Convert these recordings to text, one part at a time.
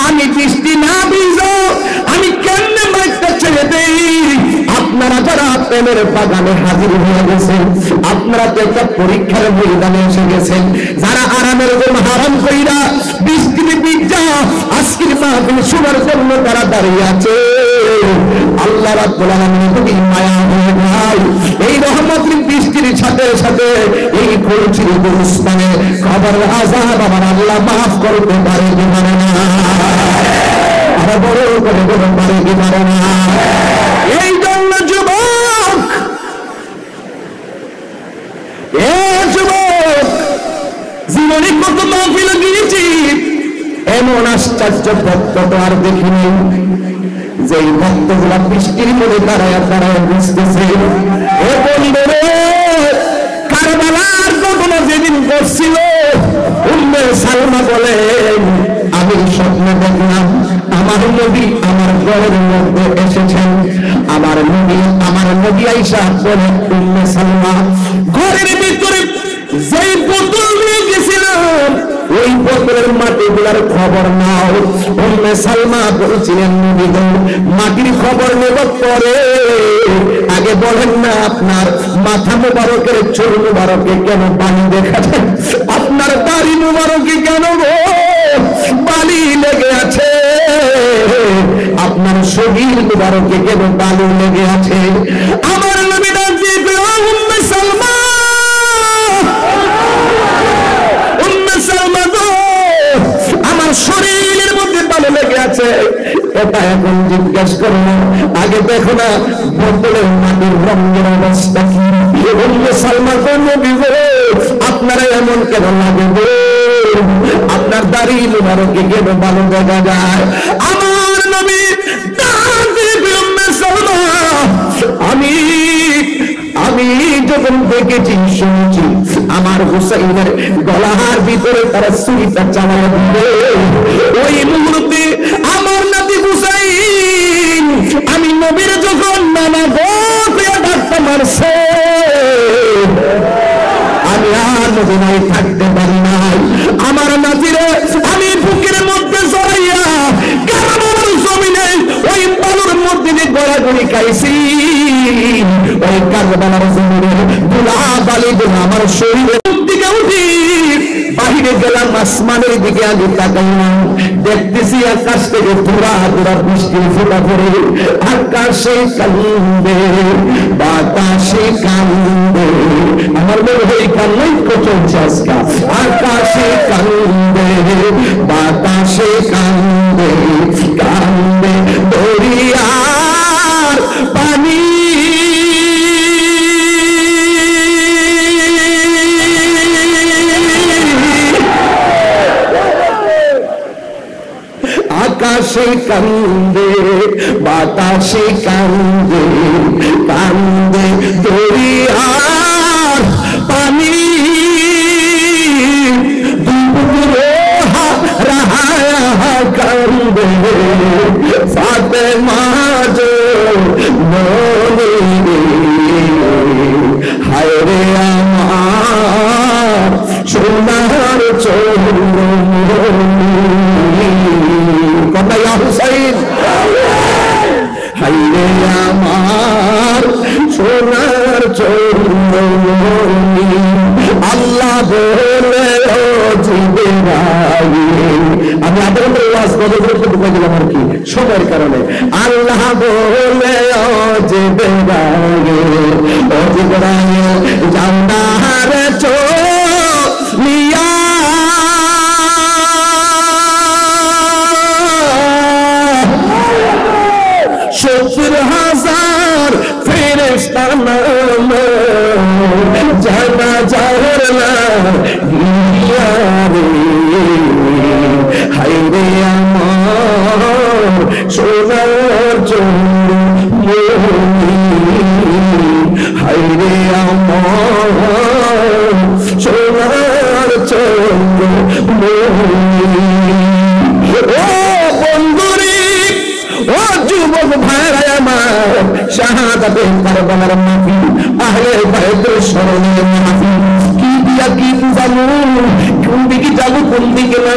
আমি বৃষ্টি না ভিজো আমি কেমনে মাইকটা ছেড়ে দেই? আপনারা যারা প্রেমের বাগানে হাজির হয়ে গেছেন, আপনারা তো একটা পরীক্ষার ময়দানে এসে গেছেন। যারা আরামের ঘুম হারাম কইরা বৃষ্টিতে ভিজা আজকের মাহফিল শোনার জন্য তারা দাঁড়িয়ে আছে, আল্লাহ রাব্বুল আলামিনের প্রতি মায়া হয়ে যায়। এই রহমতের বৃষ্টির সাথে সাথে এই কলচির গুরুস্থানে কবরের আযাব আমার আল্লাহ মাফ করতে পারে কি পারে না? আরো বড় করে বলতে পারে কি পারে না? এই জন্য যুবক, জীবনে কত মাহফিল গিয়েছি, এমন আশ্চর্য ভক্ত তো আর দেখিনি যেই ভক্তগুলা বৃষ্টির মধ্যে দাঁড়ায় দাঁড়ায় বুঝতেছে। ও বন্ধুরে, কারবালার ঘটনা যেদিন ঘটছিল, উম্মে সালমা বলেন আমি স্বপ্নে দেখলাম আমার নবী আমার ঘরের মধ্যে এসেছেন। আমার নবী আয়েশা বলেন উম্মে সালমা ঘরের ভিতরে যেই বোতল নিয়ে গেছিলাম ওই বোতলের মাটিগুলার খবর নাও। উম্মে সালমা বলছিলেন নবী গো মাটির খবর নেব পরে, আগে বলেন না আপনার মাথা মুবারকের চুল মুবারকে কেন পানি দেখা যায়? আপনার দাড়ি মুবারকে কেন গো বালি লেগে আছে? আপনার শরীর মুবারকে কেন বালি লেগে আছে? আমার নবী ডাক দিয়ে উম্মে সালমা, আমার শরীরের মধ্যে ভালো লেগে আছে, এটা এখন জিজ্ঞেস করো না, আগে দেখো না বোতলের মাটির রঙের অবস্থা কি? উম্মে সালমা নবী গো আপনারা এমন কেন লাগে গো? আপনার দাড়ি মুবারকে কেন ভালো দেখা যায়? আমার নবী উম্মে সালমা আমি যখন দেখেছি শুনেছি আমার হুসাইনের গলার ভিতরে তারা ছুরিটা চালায় দিবে, ওই মুহূর্তে আমার নাতি হুসাইন আমি নবীর যখন নানা গোয়া ডাক্তার মারছে আমি আর মদিনায় থাকতে পারি নাই। আমার নাতিরে আমি বুকের মধ্যে জড়াইয়া কারবালার জমিনে ওই বালুর মধ্যে যে গড়াগড়ি খাইছি, ওই কারবালার জমিনে ধুলা বালি গুলো আমার শরীরের দিকে উঠি বাহিরে গেলাম, আসমানের দিকে আগে তাকাইলাম, দেখতেছি আকাশ থেকে ধুলা ধুলা বৃষ্টির ফোঁটা পড়ে, আকাশে কান্দে বাতাসে কান্দে, আমার মনে হয় কান্নাই চলছে আজকে, আকাশে কান্দে বাতাসে কান্দে কান্দে দরিয়ার পানি, আকাশে কান্দে বাতাসে কান্দে কান্দে দরিয়ার পানি, কান্দে ফাতেমা জো ননি হায় রে আমার সোনার চোরমনি, কথা ইয়া হুসাইন, হায় রে আমার সোনার চোরমনি, আল্লাহ বলে ও জিবরাইল, আমি আপনাদের ওয়াজ করে ঢুকে গেলাম আর কি সময়ের কারণে, আল্লাহ বলে ও জিবরাইল জান্নার চলিয়া সত্তর হাজার ফেরেশতা নাম জানা জানা গিয়া রে, হায় রে আমার সোনার চোরমনি, হায় রে আমার সোনার চোরমনি। ও বন্ধুরে, ও যুবক ভাইরা আমার, শাহাদাতে কারবালার মাহফিল, আহলে বাইতের স্মরণে মাহফিল, কি দিয়া কি বুঝাবো? কোন দিকে যাবো কোন দিকে না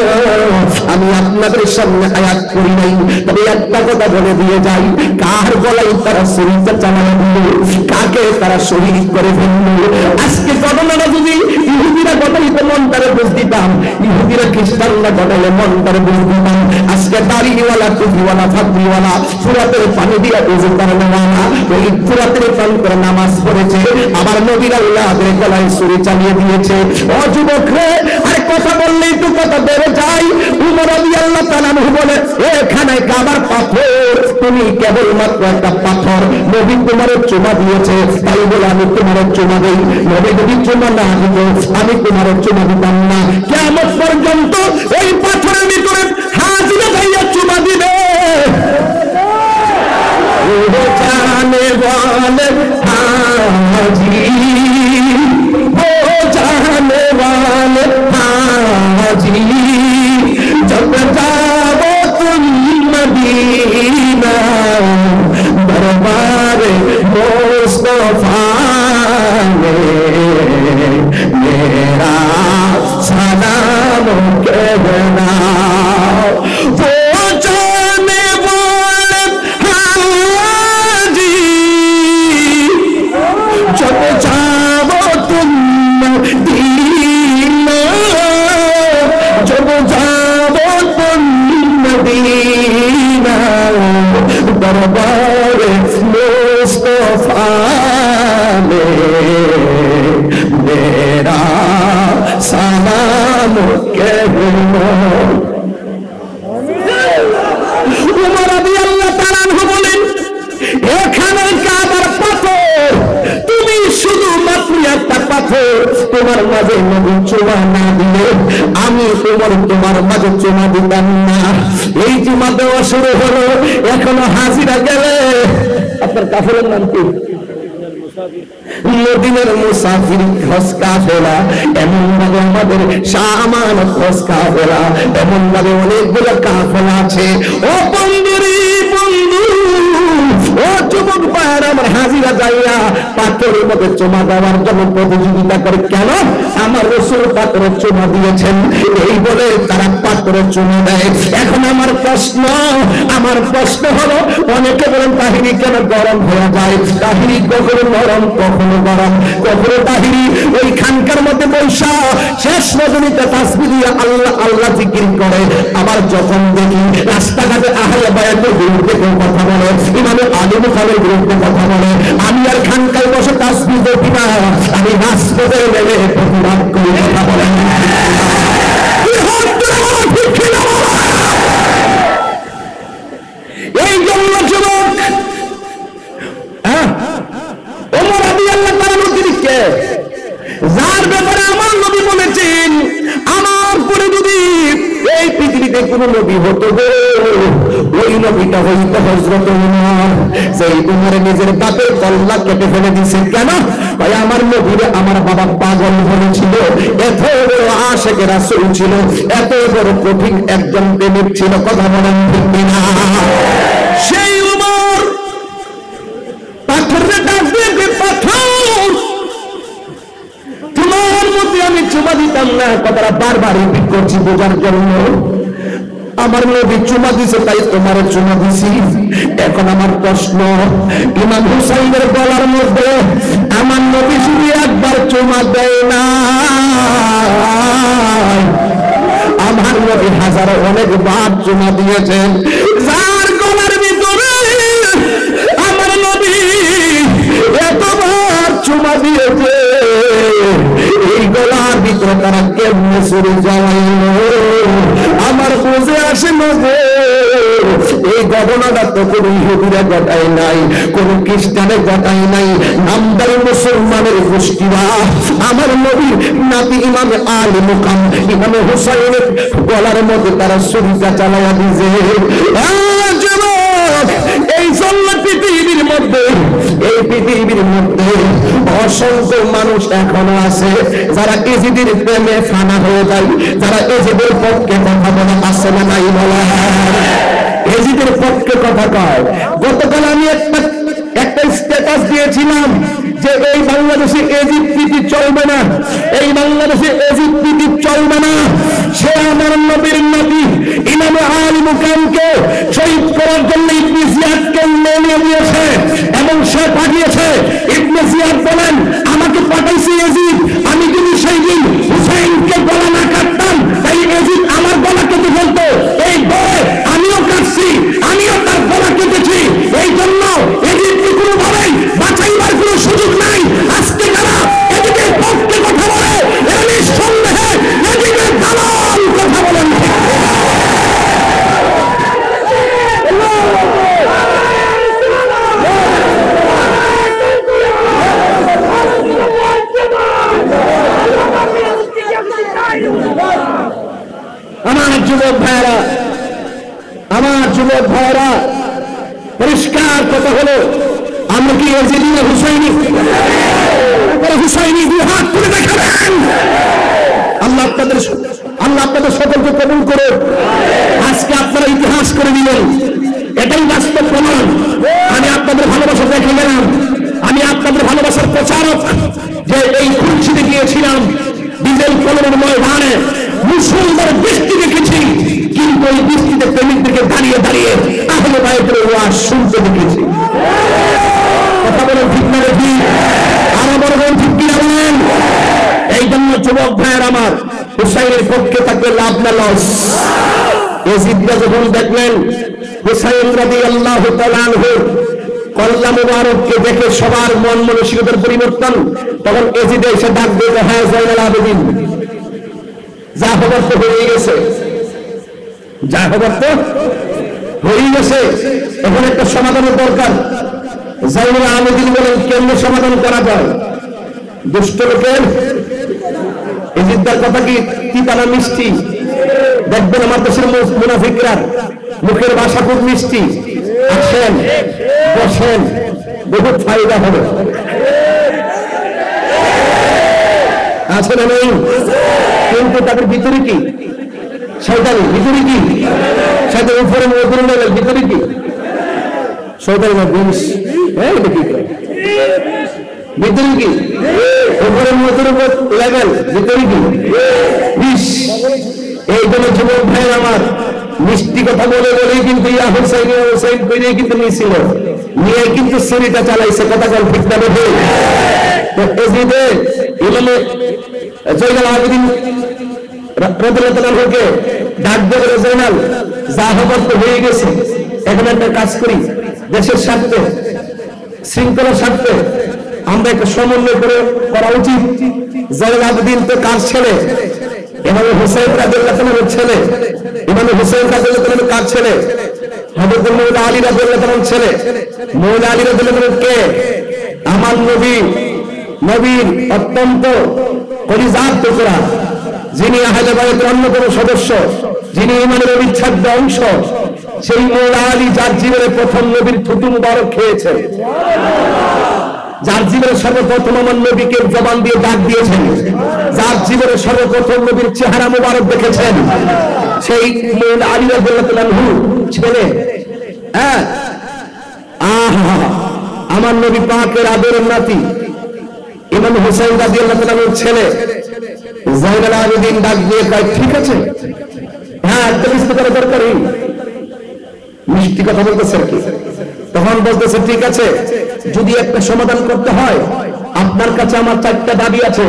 আমি আপনাদের সামনে আয়াত করি নাই, তবে একটা কথা বলে দিয়ে যাই, কার গলায় তারা শরীরটা চালানো দিল, কাকে তারা শহীদ করে ফেলল। আজকে ঘটনাটা যদি ইহুদিরা ঘটাইতে মনটারে বুঝ দিতাম, ইহুদিরা খ্রিস্টানরা ঘটাইলে মনটারে বুঝ দিতাম, আজকে দাড়িওয়ালা টুপিওয়ালা ফাঁকরিওয়ালা ফুরাতের পানি দিয়ে উজু করে নেওয়ালা ওই ফুরাতের পানি করে নামাজ পড়েছে, আবার নবীর আল্লাহদের গলায় ছুরি চালিয়ে দিয়েছে। ও যুবক রে, আর কথা বললেই তো কথা বেড়ে যায়। উমর রাদিয়াল্লাহু তাআলা আনহু বলে, এখানে কাবার পাথর, তুমি কেবলমাত্র একটা পাথর, নবী তোমার চুমা দিয়েছে তাই বলে আমি তোমার চুমা দেই, নবী যদি চুমা না দিত আমি তোমার চুমা দিতাম না। কিয়ামত পর্যন্ত ওই পাথরের ভিতরে হাজিরা ভাইয়া চুমা দিবে। ও জানে ওয়ালে হাজি, ও জানে ওয়ালে হাজি, जब जाओ तुम मदीना दरबार मुस्तफा में मेरा सलाम कहना। वो जाने वाले हाजी, जब जाओ तुम मदीना, जब मदीना दरबार मुस्तफा में मेरा सलाम कहना। उमर রাদিয়াল্লাহু তাআলা আনহু বলেন, এখানে কাবার পাথর, তুমি শুধু মাত্র একটা পাথর, তোমার মাঝে নবী চুমা না দিলে আমি তোমার মাঝে চুমা দিতাম না। এই চুমা দেওয়া শুরু হলো, এখনো হাজিরা গেলে। আপনার কাফেরের নাম কি? মদিনার মুসাফির খোঁজ কাফেলা, এমন ভাবে আমাদের সামান খোঁজ কাফেলা, এমন ভাবে অনেকগুলো কাফেলা আছে। ও বন্ধুরি বন্ধু, ও যুবক ভাইরা আমার হাজিরা যাইয়া পাথরের মধ্যে চুমা দেওয়ার জন্য প্রতিযোগিতা করে। কেন? আমার রাসূল পাথরের চুমা দিয়েছেন এই বলে তারা পাথরের চুমা দেয়। এখন আমার প্রশ্ন হলো, অনেকে বলেন তাহিরি কেন গরম হয়ে যায়? তাহিরি কখনো নরম কখনো গরম, কখনো তাহিরি ওই খানকার মধ্যে বৈশা শেষ রজনীতে তাসবিহ দিয়ে আল্লাহ আল্লাহ জিকির করে। আবার যখন দেখি রাস্তাঘাটে আহলে বায়াতের বিরুদ্ধে কেউ কথা বলে, ইমামে আলী মুখামের বিরুদ্ধে কথা বলে, আমি আর খানকায় বসে তাসবিহ দেখি না, আমি রাজপথে নেমে প্রতিবাদ করে কথা বলেন। এই জন্য যুবক, ওমর রাদিয়াল্লাহু তাআলা অতিরিক্ত যার ব্যাপারে আমার নবী বলেছেন, আমার পরে যদি এই পৃথিবীতে কোন নবী হতো গো, ওই নবীটা হইতো হযরত উমর। সেই উমর নিজের বাপের কল্লা কেটে ফেলে দিয়েছে। কেন? ভাই আমার নবীরে আমার বাবা পাগল বলেছিল, এত বড় আশিকে রাসূল ছিল, এত বড় কঠিন একজন প্রেমিক ছিল। কথা বলেন ঠিক কিনা? সেই উমর পাথরের ডাক দিয়ে, পাথর তোমার মধ্যে আমি চুমা দিতাম না। কথাটা বারবার রিপিট করছি বোঝার জন্য। আমার নবী চুমা দিছে তাই তোমার চুমা দিছি। এখন আমার প্রশ্ন, ইমাম হুসাইনের গলার মধ্যে আমার নবী শুধু একবার চুমা দেয় না, আমার নবী হাজারো অনেকবার চুমা দিয়েছেন। যার গলার ভিতরে আমার নবী এতবার চুমা দিয়েছে, এই গলার ভিতরে তারা কেমনে চুরি জ্বালাইল আমার বুঝে আসে না যে এই ঘটনাটা তো কোন ইহুদিরা ঘটায় নাই, কোন খ্রিস্টানে ঘটায় নাই, নামদারি মুসলমানের গোষ্ঠীরা আমার নবীর নাতি ইমামে আলী মুকাম ইমামে হুসাইনের গলার মধ্যে তারা ছুরিটা চালাইয়া দিয়েছে। এই পৃথিবীর মধ্যে অসংখ্য মানুষ এখনো আছে যারা ইজিদের প্রেমে ফানা হয়ে যায়, যারা ইজিদের পক্ষে কথা বলে। আছে না নাই বলা? ইজিদের পক্ষে কথা কয়। গতকাল আমি একটা স্ট্যাটাস দিয়েছিলাম যে যে এই বাংলাদেশে এজিদ প্রীতি চলবে না, এই বাংলাদেশে এজিদ প্রীতি চলবে না। সে আমার নবীর নাতি ইমাম আলী মুকামকে শহীদ করার জন্য ইবনে জিয়াদকে নিয়ে দিয়েছে এবং সে পাঠিয়েছে। ইবনে জিয়াদ বলেন, আমাকে পাঠাইছে এজিদ, আমি যদি সেই দিন হুসাইনকে গলা না কাটতাম তাই এজিদ আমার গলা কেটে ফেলতো। এই ভয়ে আমিও কাটছি, আমিও তার গলা কেটেছি। এই জন্য এজিদকে কোনোভাবেই বাঁচাইবার কোনো সুযোগ নাই। আজকে যারা এজিদের পক্ষে কথা বলে এরা নিঃসন্দেহে এজিদের দালাল কথা বলেন। আমার যুবক ভাইরা, আমার যুবক ভাইরা, পরিষ্কার কথা হলো, আমরা কি এজিদি না হুসাইনি? হুসাইনি দুই হাত তুলে দেখাবেন। আল্লাহ আপনাদের সকলকে কবুল করে। আজকে আপনারা ইতিহাস করে দিলেন, এটাই বাস্তব প্রমাণ। আমি আপনাদের ভালোবাসা দেখে গেলাম, আমি আপনাদের ভালোবাসার প্রচারক। যে এই খুলশিতে গিয়েছিলাম, ডিজেল কলমের ময়দানে মুসলমানের বৃষ্টি দেখেছি, কিন্তু ওই বৃষ্টিতে প্রেমিক থেকে দাঁড়িয়ে দাঁড়িয়ে আহলে বায়তের ওয়াজ শুনতে দেখেছি। কথা বলেন ঠিক না দেখি? আরো বলবেন ঠিক কিনা বলেন? এই জন্য যুবক ভাইয়ের আমার, হুসাইনের পক্ষে থাকলে লাভ না লস। এজিদরা যখন দেখলেন হুসাইন রাদিয়াল্লাহু তাআলা আনহু কল্লা মুবারককে দেখে সবার মন মানসিকতার পরিবর্তন, তখন এজিদ এসে ডাক দিল, হ্যাঁ জয়নুল আবেদিন, যা হবার তো হয়ে গেছে, যা হবার তো হয়ে গেছে, এখন একটা সমাধানের দরকার। জয়নুল আবেদিন বলেন, কেমনে সমাধান করা যায়? দুষ্ট লোকের এজিদদার কথা কি তিতানা মিষ্টি? দেখবেন আমার দেশের মুনাফিকরা মুখের ভাষা খুব মিষ্টি। আসেন, বসেন, বহুত ফায়দা হবে। আছে না নেই? কিন্তু তাদের ভিতরে কি শয়তানি? ভিতরে কি শয়তান? উপরে উপরে লেভেল, ভিতরে কি শয়তান? বিষ। হ্যাঁ, দেখি ভিতরে কি উপরে লেভেল, ভিতরে কি বিষ। এই জন্য যুবক ভাই আমার, মিষ্টি কথা বলে বলেই কিন্তু ইয়া হুসাইন হুসাইন করে কিন্তু নিয়েছিল, নিয়ে কিন্তু সিরিটা চালাইছে। কথা বল ঠিক না? তো এজিদে ইমামে জয়নুল আবেদিন রাদিয়াল্লাহু তাআলা আনহুকে ডাক দিয়ে বলে, জয়নাল, যা হবার তো হয়ে গেছে, এখন একটা কাজ করি, দেশের স্বার্থে শৃঙ্খলার স্বার্থে আমরা একটা সমন্বয় করে করা উচিত। জয়নুল আবেদিন তো কার ছেলে? ইমাম হুসাইন রাদিয়াল্লাহু তাআলার ছেলে। ইমাম হুসাইন রাদিয়াল্লাহু তাআলার কার ছেলে? হযরত মওলা আলী রাদিয়াল্লাহু তাআলার ছেলে। মওলা আলী রাদিয়াল্লাহু তাআলা কে? আমার নবীর অত্যন্ত কলিজার টুকরা, যিনি আহলে বায়তের অন্যতম সদস্য, যিনি ইমানের অবিচ্ছেদ্য অংশ, সেই মওলা আলী যার জীবনে প্রথম নবীর থুতু মুবারক খেয়েছেন, যার জীবনে সর্বপ্রথম আমার নবীকে জবান দিয়ে ডাক দিয়েছেন, যার জীবনে সর্বপ্রথম নবীর চেহারা মুবারক দেখেছেন, সেই মওলা আলী রাদিয়াল্লাহু তাআলা আনহু ছেলে। হ্যাঁ, আহা, আমার নবী পাকের আদরের নাতি ইমাম হুসাইন রাদিয়াল্লাহু তাআলা আনহুর ছেলে জয়নুল আবেদিন ডাক দিয়ে কয়, ঠিক আছে, হ্যাঁ, একটা করা দরকারই। মিষ্টি কথা বলতেছে আর কি। তখন বলতেছে, ঠিক আছে, যদি একটা সমাধান করতে হয়, আপনার কাছে আমার 4টা দাবি আছে।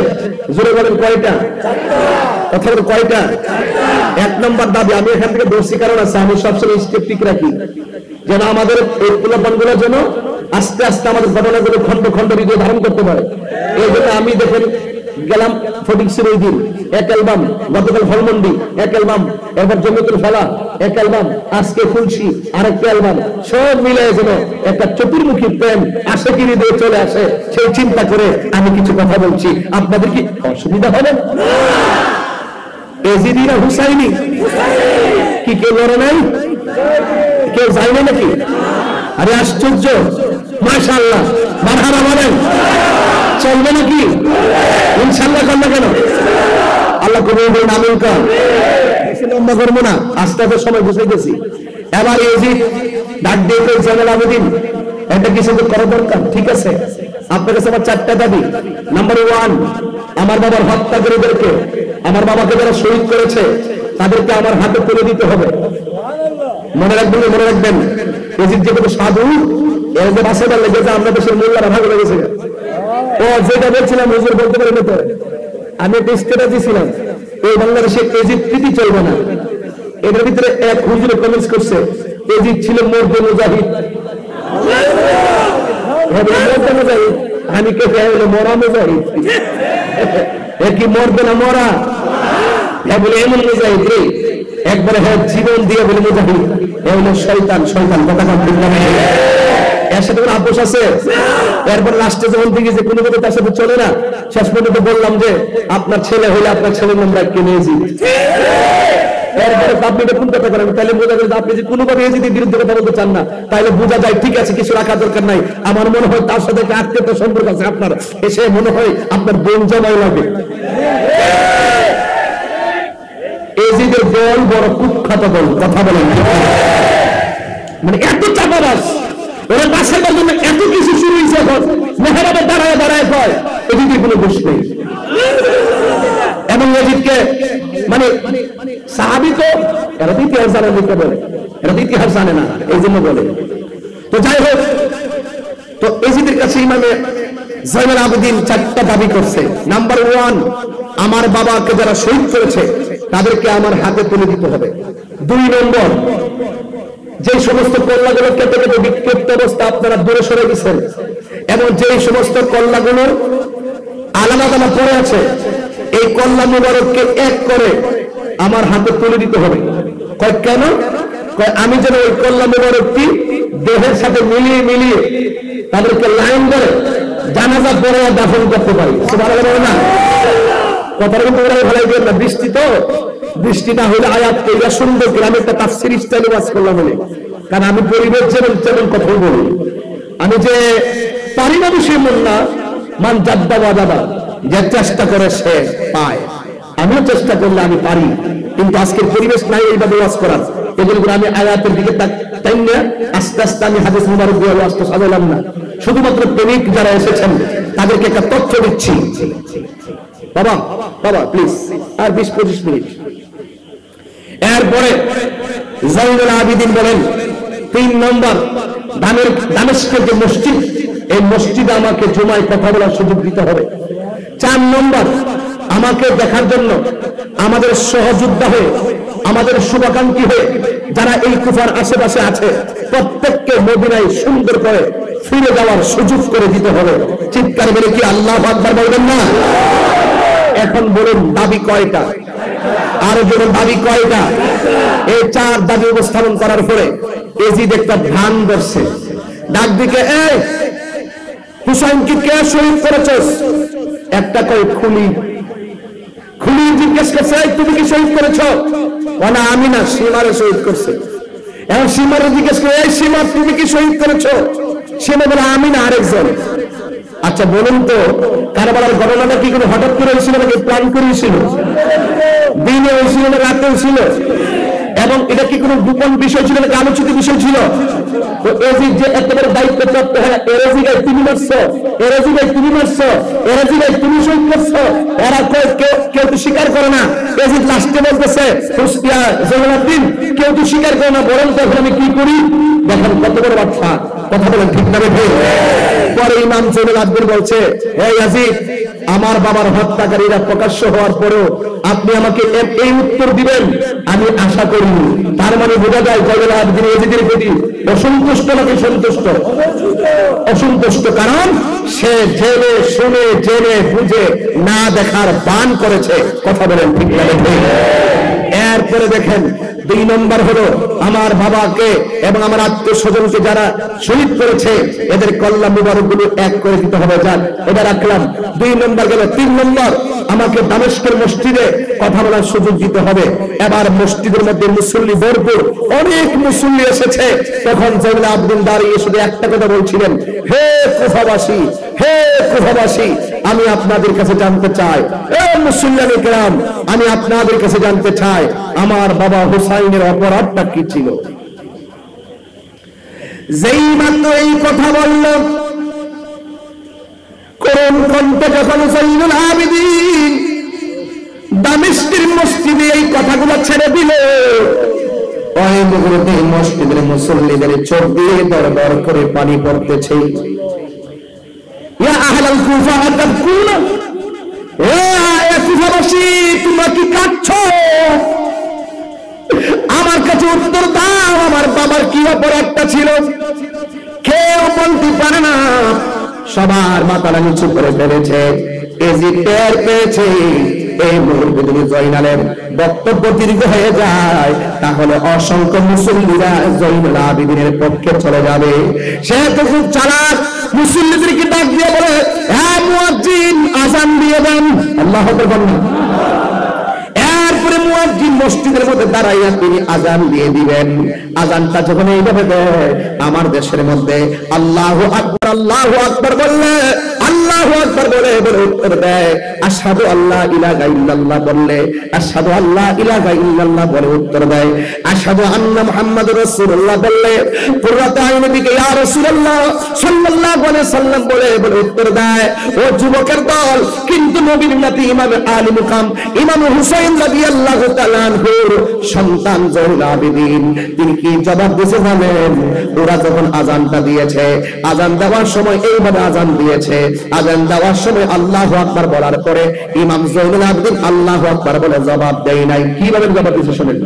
জোরে বলেন, কয়টা? কথা বলেন, কয়টা? 1 নম্বর দাবি, আমি এখান থেকে দর্শী কারণ আছে, আমি সবসময় স্টেপ রাখি যেন আমাদের এই প্রলোভনগুলো যেন আস্তে আস্তে আমাদের ঘটনাগুলো খন্ড খন্ড হৃদয় ধারণ করতে পারে। এই জন্য আমি দেখেন গেলাম ফটিকছড়ি ওই দিন, এক অ্যালবাম, গতকাল ফলমন্ডি এক অ্যালবাম, এবার জমিতুল ফলা এক অ্যালবাম, আজকে খুলশি আরেকটা অ্যালবাম, সব মিলে যেন একটা চতুর্মুখী প্রেম আশিকি হৃদয়ে চলে আসে, সেই চিন্তা করে আমি কিছু কথা বলছি। আপনাদের কি অসুবিধা হবে? এজিদিরা হুসাইনি কি কেউ লড়ে নাই? কেউ যায় না নাকি? আরে আশ্চর্য, মাশাআল্লাহ, মারহাবা বলেন। চলবে নাকি? ইনশাআল্লাহ। করবে কেন? আল্লাহ কবুল করুন, আমিন কর। বেশি লম্বা করবো না, আস্তে আস্তে সময় বুঝে গেছি। এবার এজিদ ডাক দিয়ে জয়নুল আবেদিন, এটা কিছু তো করা দরকার, ঠিক আছে, আপনার কাছে আমার 4টা দাবি। নাম্বার 1, আমার বাবার হত্যাকারীদেরকে, আমার বাবাকে যারা শহীদ করেছে তাদেরকে আমার হাতে তুলে দিতে হবে। মনে রাখবেন এজিদ যে কোনো সাধু এর যে ভাষাটা লেগেছে আমরা দেশের মোল্লারা ভাগ লেগেছে। ও যেটা বলছিলাম হুজুর বলতে পারেন তো, আমি একটা স্ট্যাটাস দিয়েছিলাম এই বাংলাদেশে এজিদ প্রীতি চলবে না। এটার ভিতরে এক হুজুরে কমেন্টস করছে এজিদ ছিল মর্দে মুজাহিদ। আমি কে হলো মরা মুজাহিদ, কি মরবে না মরা? হ্যাঁ বলে এমন মুজাহিদ রে, একবারে হ্যাঁ জীবন দিয়ে বলে মুজাহিদ, এ হলো শয়তান। কথা কম ঠিক না? এর সাথে কোনো আপোষ আছে? এরপর লাস্টে যখন দেখি যে কোনো কথা তার সাথে চলে না, শেষ পর্যন্ত বললাম যে আপনার ছেলে হইলে আপনার ছেলের নাম রাখিয়ে নিয়েছি। এরপরে আপনি এটা কোন কথা করেন? তাহলে বোঝা যায় আপনি যে কোনোভাবে এজিদের বিরুদ্ধে কথা বলতে চান না, তাহলে বোঝা যায় ঠিক আছে কিছু রাখা দরকার নাই। আমার মনে হয় তার সাথে একটা আত্মীয়তার সম্পর্ক আছে আপনার, এসে মনে হয় আপনার বোন জমাই লাগে। এজিদের দল বড় কুখ্যাত দল, কথা বলেন, মানে এত চাপাবাস ওরা বাসার জন্য এত কিছু শুরু হয়েছে। এখন মেহরাবে দাঁড়ায় কয় এজিদের কোনো দোষ নেই। এবং এজিদকে মানে সাহাবী তো এরা ইতিহাস জানে লিখতে বলে, এরা ইতিহাস জানে না এই জন্য বলে। তো যাই হোক, তো এজিদের কাছে ইমামে জয়নুল আবেদিন 4টা দাবি করছে। নাম্বার 1, আমার বাবাকে যারা শহীদ করেছে তাদেরকে আমার হাতে তুলে দিতে হবে। 2 নম্বর, যে সমস্ত কল্যাগুলো কেটে কেটে বিক্ষিপ্ত অবস্থা আপনারা দূরে সরে গেছেন এবং যে সমস্ত কল্যাগুলো আলাদা পড়ে আছে এই কল্যাণ মুবারককে এক করে আমার হাতে তুলে দিতে হবে। কয় কেন? কয় আমি যেন ওই কল্যাণ মুবারকটি দেহের সাথে মিলিয়ে তাদেরকে লাইন ধরে জানাজা পড়ে দাফন করতে পারি। সুবহানাল্লাহ না? কথাটা কিন্তু ওরা ভালো দিবেন না। বৃষ্টি না হলে আয়াত এটা সুন্দর করে আমি একটা তাফসীর স্টাইলে ওয়াজ করলাম বলে, কারণ আমি পরিবেশ যেমন কথাই বলি, আমি যে পারি না বিষয় মন না, মান জাদ্দা ওয়াজাবা, যে চেষ্টা করে সে পায়। আমিও চেষ্টা করলে আমি পারি, কিন্তু আজকের পরিবেশ নাই এইভাবে ওয়াজ করার। এগুলো আমি আয়াতের দিকে তাই না আস্তে আস্তে আমি হাদিস মুবারক দিয়ে ওয়াজটা সাজালাম না। শুধুমাত্র প্রেমিক যারা এসেছেন তাদেরকে একটা তথ্য দিচ্ছি। বাবা প্লিজ আর 20-25 মিনিট। এরপরে জয়নুল আবেদিন বলেন 3 নম্বর, দামেস্কের যে মসজিদ, এই মসজিদে আমাকে জুমায় কথা বলার সুযোগ দিতে হবে। 4 নম্বর, আমাকে দেখার জন্য আমাদের সহযোদ্ধা হয়ে, আমাদের শুভাকাঙ্ক্ষী হয়ে যারা এই কুফার আশেপাশে আছে প্রত্যেককে মদিনায় সুন্দর করে ফিরে যাওয়ার সুযোগ করে দিতে হবে। চিৎকার বলে কি আল্লাহু আকবার বলবেন না? এখন বলুন দাবি কয়টা? আর বলুন দাবি কয়টা? এই 4 দাবি উপস্থাপন করার পরে এজিদ একটা ধ্যান ধরছে, ডাক দিকে এই হুসাইনকে কে শহীদ করেছস? একটা কয় খুলি জিজ্ঞেস করছে তুমি কি শহীদ করেছো? না আমি না, সীমারে শহীদ করছে। এখন সীমারে জিজ্ঞেস করে এই সীমা তুমি কি শহীদ করেছো? সীমা বলে আমি না, আরেকজন। আচ্ছা বলুন তো কারবালার ঘটনাটা কি কোনো হঠাৎ করে হয়েছিল নাকি প্ল্যান করে হয়েছিল? দিনে হয়েছিল না রাতে হয়েছিল? এবং এটা কি কোনো গোপন বিষয় ছিল নাকি আলোচিত বিষয় ছিল? তো এজিদ যে একেবারে দায়িত্বপ্রাপ্ত হয়, এরাজি ভাই তুমি মারছো, এরাজি ভাই তুমি মারছো, এরাজি ভাই তুমি শহীদ করছো, এরা কেউ তো স্বীকার করে না। এজিদ লাস্টে বলতেছে জয়নুল আবেদিন কেউ তো স্বীকার করে না, বরং তখন আমি কি করি? দেখেন কত বড় বাচ্চা, কথা বলেন ঠিক না ঠিক? পরে ইমাম জয়নুল আবেদিন বলছে এই এজিদ, আমার বাবার হত্যাকারীরা প্রকাশ্য হওয়ার পরেও আপনি আমাকে এই উত্তর দিবেন আমি আশা করি। তার মানে বোঝা যায় জয়নুল আবেদিন এজিদের প্রতি অসন্তুষ্ট নাকি সন্তুষ্ট? অসন্তুষ্ট, কারণ সে জেনে শুনে জেনে বুঝে না দেখার বান করেছে। কথা বলেন ঠিক না ঠিক? এরপরে দেখেন 2 নম্বর হলো আমার বাবাকে এবং আমার আত্মীয় স্বজনকে যারা শহীদ করেছে এদের কল্যাণ মুবারক গুলো এক করে দিতে হবে। যান এটা রাখলাম। 2 নম্বর গেল। 3 নম্বর, আমাকে দামেস্কের মসজিদে কথা বলার সুযোগ দিতে হবে। এবার মসজিদের মধ্যে মুসল্লি ভরপুর, অনেক মুসল্লি এসেছে। তখন জয়নুল আবেদিন দাঁড়িয়ে শুধু একটা কথা বলছিলেন, হে কুফাবাসী, হে কুফাবাসী, আমি আপনাদের কাছে জানতে চাই, এ মুসল্লিয়ানে কেরাম, আমি আপনাদের কাছে জানতে চাই আমার বাবা হুসাইনের অপরাধটা কি ছিল? যেই মাত্র এই কথা বলল করুণ কণ্ঠে যখন জয়নুল আবেদিন দামেস্কের মসজিদে এই কথাগুলো ছেড়ে দিল, ওই মুহূর্তে মসজিদের মুসল্লিদের চোখ দিয়ে দরদর করে পানি পড়তেছে। ইয়া আহলাল কুফা তাবকুনা, ও কুফাবাসী তোমরা কি কাঁদছো? আমার কাছে উত্তর দাও, আমার বাবার কি অপরাধটা ছিল? কেউ বলতে পারে না, সবার মাথাটা নিচু করে ফেলেছে। টের পেয়েছে এই মুহূর্তে যদি জয়নালের বক্তব্য দীর্ঘ হয়ে যায় তাহলে অসংখ্য মুসল্লিরা জয়নুল আবেদিনের পক্ষে চলে যাবে। সে তো খুব চালাক, মুসল্লিদেরকে ডাক দিয়ে বলে, হ্যাঁ মুয়াজ্জিন আযান দিয়ে দেন, আল্লাহু আকবার। এরপরে মুয়াজ্জিন মসজিদের মধ্যে দাঁড়াইয়া তিনি আযান দিয়ে দিবেন। আযানটা যখন এইভাবে দেয়, আমার দেশের মধ্যে আল্লাহু আকবার বললে, আল্লাহু আকবার বলে উত্তর দেয়, আশহাদু আল্লা ইলাহা ইল্লাল্লাহ বললে আশহাদু আল্লা ইলাহা ইল্লাল্লাহ বলে উত্তর দেয়, আশহাদু আন্না মুহাম্মাদুর রাসূলুল্লাহ বললে কুররাতু আইনিকে ইয়া রাসূলুল্লাহ সাল্লাল্লাহু আলাইহি সাল্লাম বলে উত্তর দেয়। ও যুবকের দল, কিন্তু নবীর নাতি ইমাম আলী মুকাম ইমাম হুসাইন রাদিয়াল্লাহু তাআলা আনহুর সন্তান জয়নুল আবেদিন তিনি কি জবাব দিয়েছে জানেন? ওরা যখন আযানটা দিয়েছে, আযান দেওয়ার সময় এইভাবে আযান দিয়েছে, আযান দেওয়ার সময় আল্লাহু আকবার বলার পরে ইমাম জয়নুল আবেদিন আল্লাহু আকবার বলে জবাব দেয় নাই। কিভাবে জবাব দিয়েছে শুনেন।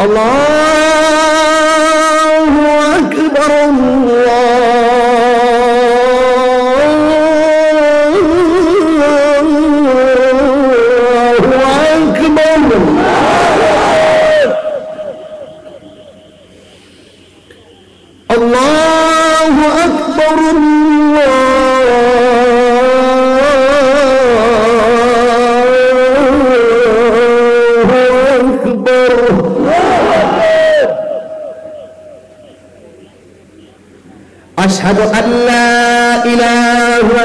আল্লাহু আকবার, আল্লাহু আকবার, আশহাদু আল্লা ইলাহা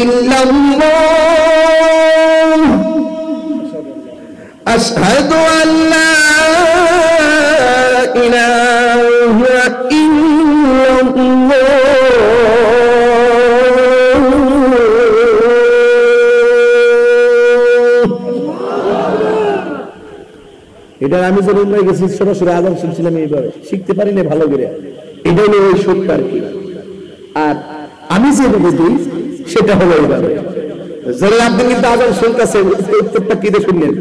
ইল্লাল্লাহ, আশহাদু আল্লা ইলাহা ইল্লাল্লাহ। এটা আমি যখন গেছি সরাসরি আযান শুনছিলাম, এইভাবে শিখতে পারি না ভালো করে, এটাই হলো ওই সত্য আর কি। আর আমি যেভাবে দিই সেটা হলো এইভাবে। যারা আপনি কিন্তু আযান শুনতেছেন, উত্তরটা কি দিয়ে শুনলেন?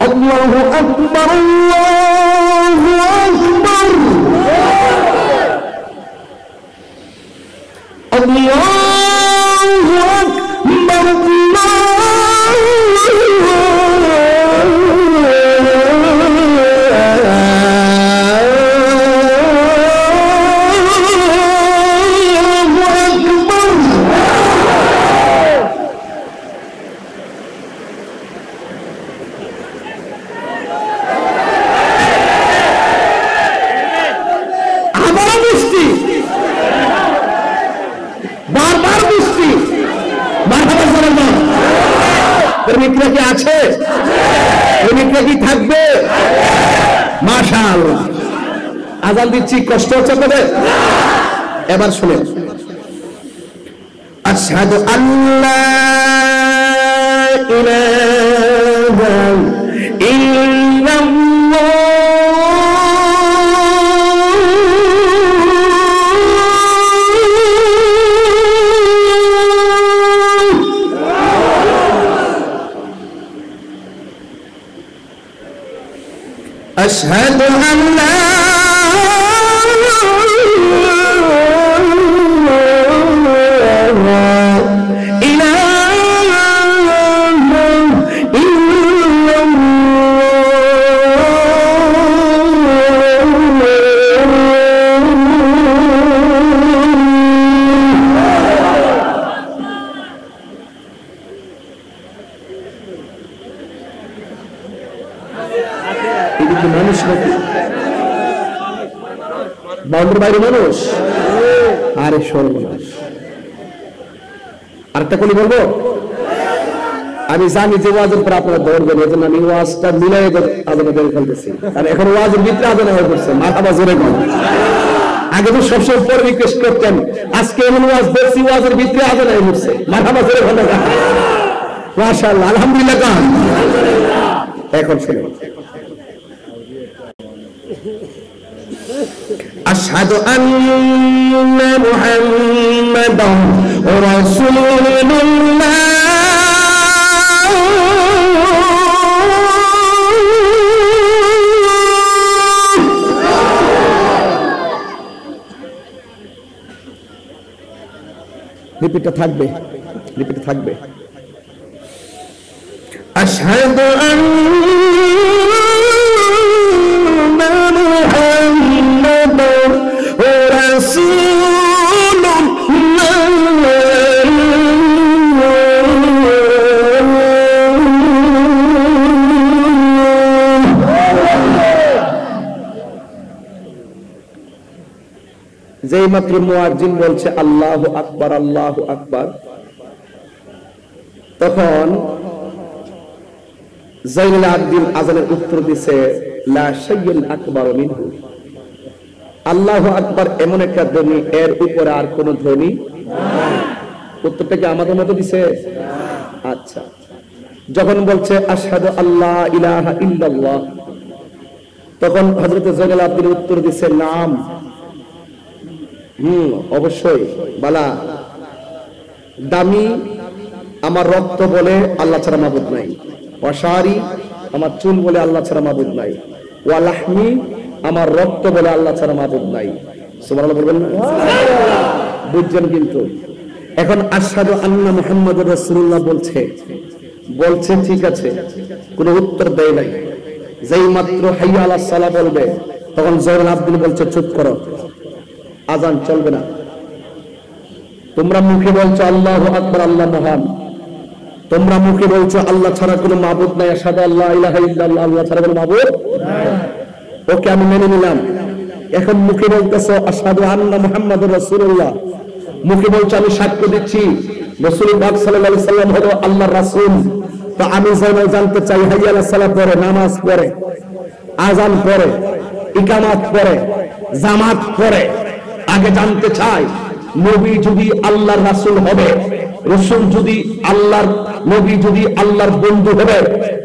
আল্লাহু আকবার, আল্লাহু আকবার, আল্লাহু আকবার, প্রেমিকরা কি আছে? প্রেমিকরা কি থাকবে? মাশাআল্লাহ। আযান দিচ্ছি, কষ্ট হচ্ছে আপনাদের? এবার শুনেন, আশহাদু আল্লা ইলাহা ইল্লাল্লাহ, أشهد أن لا মানুষ নাকি বাউন্ডারির বাইরে মানুষ? আরে সর্বনাশ। আরেকটা কলি বলবো, আমি জানি যে ওয়াজের পর আপনারা ধরবেন, এই জন্য আমি ওয়াজটা মিলাই আজানে বের ফেলতেছি। আর এখন ওয়াজের ভিতরে আজানে হয়ে পড়ছে, মাথা জোরে কম। আগে তো সবসময় পরে রিকোয়েস্ট করতেন, আজকে এমন ওয়াজ বলছি ওয়াজের ভিতরে আজান হয়ে উঠছে। মারহাবা করে ভালো, মাশাআল্লাহ, আলহামদুলিল্লাহ গান। এখন শুনুন, আশহাদু আন্না মুহাম্মাদান রাসূলুল্লাহ। রিপিটটা থাকবে, রিপিট থাকবে। আশহাদু আন্না মুহাম্মাদান রাসূলুল্লাহ। যেই মাত্র মুয়াজ্জিন বলছে আল্লাহু আকবার, আল্লাহু আকবার, তখন যাইনুল আবদিন আযানের উত্তর দিছে লা শাইউন আকবার মিনহু। আল্লাহু আকবার এমন একটা ধ্বনি, এর উপরে আর কোন ধ্বনি নাই। উত্তরটা কি আমাদের মতো দিছে? আচ্ছা। যখন বলছে আশহাদু আল্লা ইলাহা ইল্লাল্লাহ, তখন হযরত যাইনুল আবদিন উত্তর দিছে নাম, অবশ্যই বালা। দামি, আমার রক্ত বলে আল্লাহ ছাড়া মাবুদ নাই। ওয়াশারি, আমার চুল বলে আল্লাহ ছাড়া মাবুদ নাই। ওয়া লাহমি, আমার রক্ত বলে আল্লাহ ছাড়া মাবুদ নাই। সুবহানাল্লাহ বলবেন না? বুঝছেন? কিন্তু এখন আশহাদু আন্না মুহাম্মাদুর রাসূলুল্লাহ বলছে, বলছে ঠিক আছে, কোনো উত্তর দেয় নাই। যেই মাত্র হাইয়া আলাস সালাহ বলবে, তখন যাইনুল আবদিন বলছে চুপ করো, আজান চলবে না। তোমরা মুখে বলছো আল্লাহু আকবার, আল্লাহ মহান, তোমরা মুখে বলছো আল্লাহ ছাড়া কোনো মাবুদ নাই, আশহাদু আল্লা ইলাহা ইল্লাল্লাহ, আল্লাহ ছাড়া কোনো মাবুদ নাই। ওকে আমি মেনে নিলাম। এখন মুখে বলতেছো আশহাদু আন্না মুহাম্মাদুর রাসূলুল্লাহ, মুখে বলছো আমি সাক্ষ্য দিচ্ছি রাসূল পাক সাল্লাল্লাহু আলাইহি সাল্লাম হলো আল্লাহর রাসূল। তো আমি জানতে চাই, হাইয়া আলাস সালাহ পড়ে, নামাজ পড়ে, আজান পড়ে, ইকামাত পড়ে, জামাত পড়ে, আগে জানতে চাই নবী যদি আল্লাহর রাসূল হবে, রাসূল যদি আল্লাহর, নবী যদি আল্লাহর বন্ধু হবে,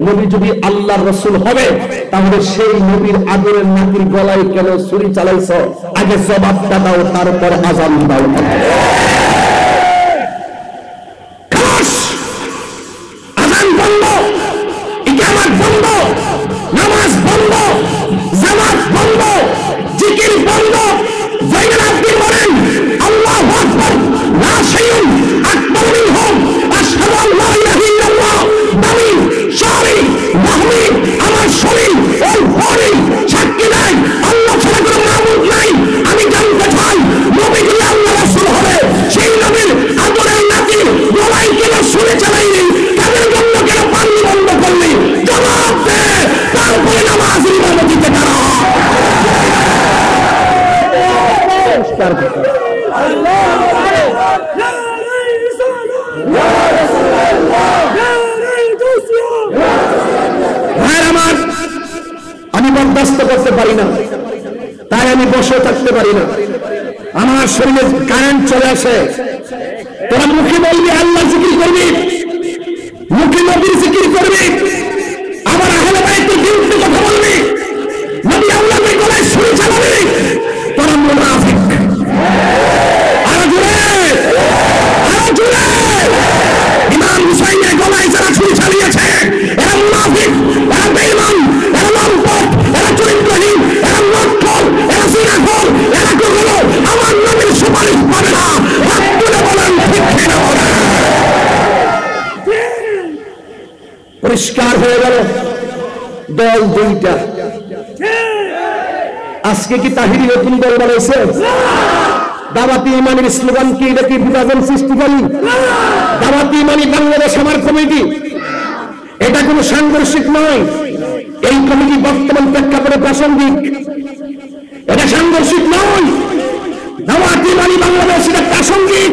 নবী যদি আল্লাহর রাসূল হবে, তাহলে সেই নবীর আদরের নাতির গলায় কেন ছুরি চালাইছো? আগে জবাবটা দাও, তারপর আজান দাও। আজান বন্ধ, ইকামত বন্ধ, নামাজ বন্ধ, জামাত বন্ধ, জিকির বন্ধ। যাইনুল আবদিন বলেন আল্লাহু আকবার, লা শাইউন আকবার মিনহু, আশহাদু আল্লা ইলাহা ইল্লাল্লাহ। দামি, শারি, মাহমি, আমার শরীর ওই ভরি সাক্ষী নাই আল্লাহ ছাড়া কোনো মাবুদ নাই। আমি জানতে চাই নবী যদি আল্লাহর রাসূল হবে, সেই নবীর আদরের নাতি গলায় কেন ছুরি চালাইনি? তাদের জন্য কেন পানি বন্ধ করলি? জবাব দে, তারপরে নামাজ ইমামতিতে দাঁড়া। আমি বরদাস্ত করতে পারি না, তাই আমি বসে থাকতে পারি না। আমার শরীরে কারেন্ট চলে আসে। তোরা মুখে বলবি আল্লাহ জিকির করবি, মুখে নবীর জিকির করবি, আবার আহলে বাইতের বিরুদ্ধে কথা বলবি, নবী আল্লাহর গলায় ছুরি চালাবি, তোরা মুনাফিক। আরো জোরে, আরো জোরে। ইমাম হুসাইনের গলায় যারা ছুরি চালিয়েছে, এরা মুনাফিক, এরা বেঈমান, এরা লম্পট, এরা চরিত্রহীন, এরা লটখোর, এরা জিনাখোর, এরা কখনো আমার নবীর সুপারিশ পাবে না। হাত তুলে বলেন ঠিক কিনা বলেন। পরিষ্কার হয়ে গেল দল দুইটা। আজকে কি তাহিরি নতুন দল বানাইছে? দাওয়াতি ইমানের স্লোগান কি? এটা কি বিভাজন সৃষ্টিকারী? দাওয়াতি ইমানি বাংলাদেশ আমার কমিটি, এটা কোনো সাংঘর্ষিক নয়। এই কমিটি বর্তমান প্রেক্ষাপটে প্রাসঙ্গিক, এটা সাংঘর্ষিক নয়। দাওয়াতি ইমানি বাংলাদেশ এটা প্রাসঙ্গিক।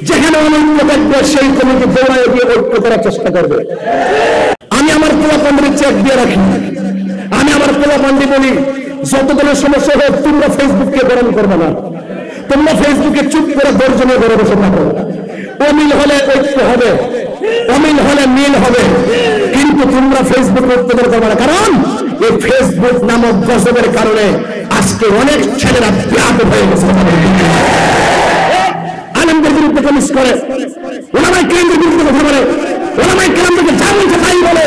যেখানে অনৈক্য থাকবে সেই কমিটি দৌড়ায় গিয়ে ঐক্য করার চেষ্টা করবে। আমি আমার পোলাপান্ডির চেক দিয়ে রাখি। আমি আমার পোলাপান্ডি বলি যত ধরনের সমস্যা হোক তোমরা ফেসবুককে গরম করবে না, তোমরা ফেসবুকে চুপ করে দর্জনে করে বসে থাকো। অমিল হলে ঐক্য হবে, অমিল হলে মিল হবে, কিন্তু তোমরা ফেসবুকে উত্তেজনা করবে না। কারণ এই ফেসবুক নামক গজবের কারণে আজকে অনেক ছেলেরা ব্যাপক হয়ে গেছে, আলেমদের বিরুদ্ধে কমিস করে, ওলামায়ে কেরামদের বিরুদ্ধে কথা বলে, ওলামায়ে কেরামদেরকে যা বলছে তাই বলে।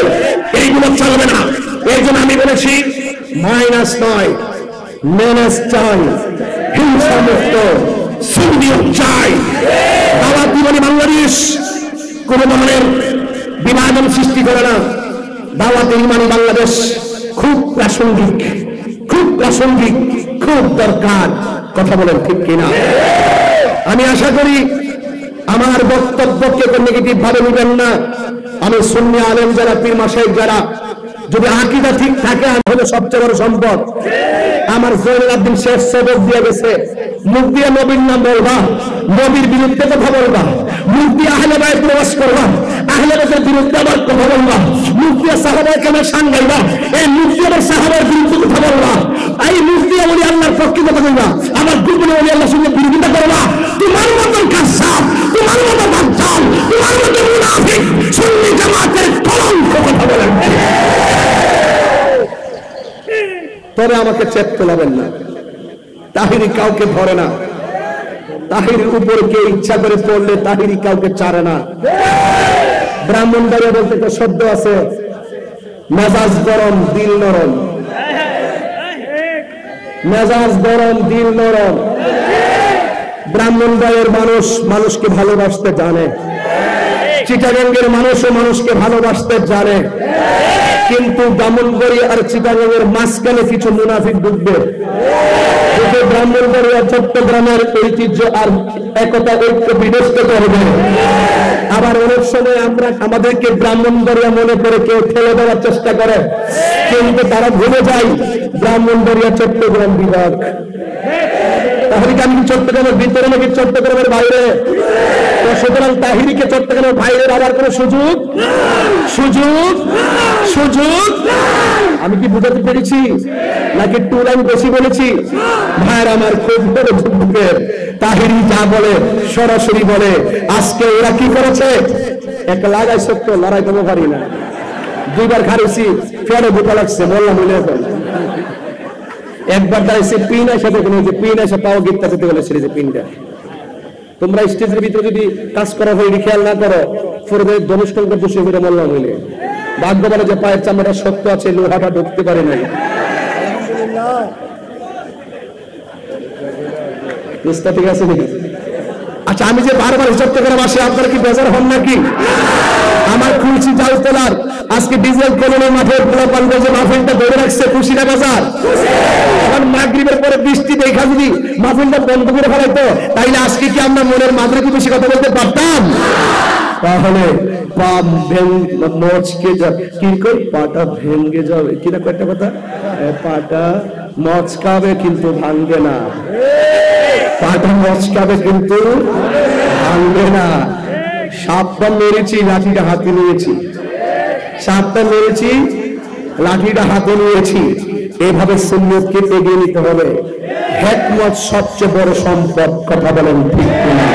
এইগুলো চলবে না। এই জন্য আমি বলেছি মাইনাস নয়, মেনাস চাই, হিংসা মুক্ত সুন্নিয়ত চাই। দাওয়াত জীবনী বাংলাদেশ কোন ধরনের বিভাজন সৃষ্টি করে না। দাওয়াতে ইমানি বাংলাদেশ খুব প্রাসঙ্গিক, খুব প্রাসঙ্গিক, খুব দরকার। কথা বলেন ঠিক কিনা? আমি আশা করি আমার বক্তব্যকে নেগেটিভ ভাবে নেবেন না। আমি সুন্নি আলেম যারা, পীর মাশায়েখ যারা, যদি আকীদা ঠিক থাকে আমি হলো সবচেয়ে বড় সম্পদ। আমার জয়নুল আবদিন শেখ সবক দিয়ে গেছে, মুখ দিয়ে নবীর নাম বলবা, নবীর বিরুদ্ধে কথা বলবা, মুখ দিয়ে আহলে বাইত প্রকাশ করবা, আহলে বাইতের বিরুদ্ধে আবার কথা বলবা, মুখ দিয়ে সাহাবায়ে কেরামের শান গাইবা, এই মুখ দিয়ে আবার সাহাবার বিরুদ্ধে কথা বলবা, এই মুখ দিয়ে ওলি আল্লাহর পক্ষে কথা বলবা, আবার গোপনে ওলি আল্লাহর সঙ্গে বিরোধিতা করবা। তোমার মতন কাযযাব, তোমার মতন দাজ্জাল, তোমার মতন মুনাফিক সুন্নি জামাতের কলঙ্ক। কথা বলেন তবে আমাকে চেপ তোলাবেন না। তাহিরি কাউকে ধরে না, তাহিরির উপর কে ইচ্ছা করে পড়লে তাহিরি কাউকে ছাড়ে না। ব্রাহ্মণবাড়িয়া বলতে একটা শব্দ আছে, মেজাজ গরম দিল নরম, মেজাজ গরম দিল নরম। ব্রাহ্মণবাড়িয়ার মানুষ মানুষকে ভালোবাসতে জানে, চিটাগাঙ্গের মানুষও মানুষকে ভালোবাসতে জানে, কিন্তু ব্রাহ্মণবাড়িয়া আর চিটাগাঙ্গের মাঝখানে কিছু মুনাফিক ঢুকবে। ব্রাহ্মণবাড়িয়া চট্টগ্রামের ঐতিহ্য আর একতা ঐক্য বিনষ্ট করবে। আবার অনেক সময় আমরা আমাদেরকে ব্রাহ্মণবাড়িয়া মনে করে কেউ ঠেলে দেওয়ার চেষ্টা করে, কিন্তু তারা ভুলে যায় ব্রাহ্মণবাড়িয়া চট্টগ্রাম বিভাগ। তাহলে কি আমি চট্টগ্রামের ভিতরে নাকি চট্টগ্রামের বাইরে? সুতরাং তাহিরিকে চট্টগ্রামের বাইরে আবার কোনো সুযোগ সুযোগ সুযোগ আমি কি বুঝাতে পেরেছি নাকি একটু আমি বেশি বলেছি? ভাইয়ের আমার খুব বড় যুদ্ধের তাহিরি যা বলে সরাসরি বলে। আজকে ওরা কি করেছে? এক লাগাই সত্য লড়াই করতে পারি না, দুইবার খারেছি ফেরে বোকা লাগছে, বললাম মিলে একবার দাঁড়াইছে পিন এসে দেখুন, যে পিন এসে পাও গিটটা যেতে বলে ছেড়েছে পিনটা। তোমরা স্টেজের ভিতরে যদি কাজ করা হয় খেয়াল না করো, পরে ধনুষ্টঙ্কর বসে ফিরে মল্লা হইলে ভাগ্য বলে যে পায়ের চামড়াটা শক্ত আছে, লোহাটা ঢুকতে পারে নাই। ঠিক আছে নাকি? আচ্ছা, আমি যে বারবার হিসাব করে আসি, আপনারা কি বেজার হন নাকি? আমার খুশি জাল তোলার আজকে ডিজেল কলোনির মাঠে যে মাহফিলটা ধরে রাখছে, খুশি না বাজার? এখন মাগরিবের পরে বৃষ্টি দেখা যদি মাহফিলটা বন্ধ করে ফেলাইতো, তাইলে আজকে কি আমরা মনের মাঝে কি বেশি কথা বলতে পারতাম? তাহলে পাটা ভেঙে যাবে কিনা কয়েকটা কথা, পাটা মচকাবে কিন্তু ভাঙবে না, পাটা মচকাবে কিন্তু ভাঙবে না। সাপটা মেরেছি, লাঠিটা হাতে নিয়েছি, সাপটা মেরেছি, লাঠিটা হাতে নিয়েছি। এইভাবে সুন্নতকে এগিয়ে নিতে হবে। হিকমত সবচেয়ে বড় সম্পদ। কথা বলেন ঠিক কিনা?